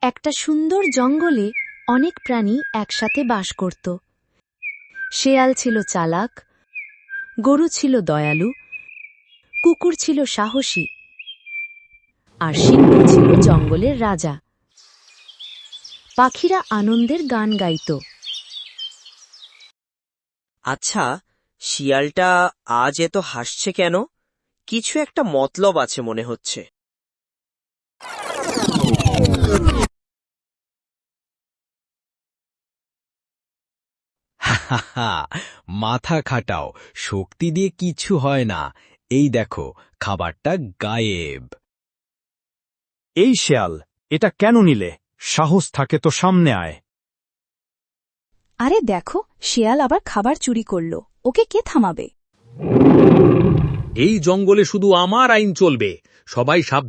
একটা সুন্দর জঙ্গলে অনেক প্রাণী একসাথে বাস করত। শেয়াল ছিল চালাক, গরু ছিল দয়ালু, কুকুর ছিল সাহসী, আর সিংহ ছিল জঙ্গলের রাজা। পাখিরা আনন্দের গান গাইত। আচ্ছা, শিয়ালটা আজ এত হাসছে কেন? কিছু একটা মতলব আছে মনে হচ্ছে। হাহা, মাথা খাটাও, শক্তি দিয়ে কিছু হয় না। এই দেখো, খাবারটা গায়েব। এই শেয়াল, এটা কেন নিলে? সাহস থাকে তো সামনে আয়। আরে দেখো, শিয়াল আবার খাবার চুরি করল। ওকে কে থামাবে? এই জঙ্গলে শুধু আমার আইন চলবে, সবাই সাবধান।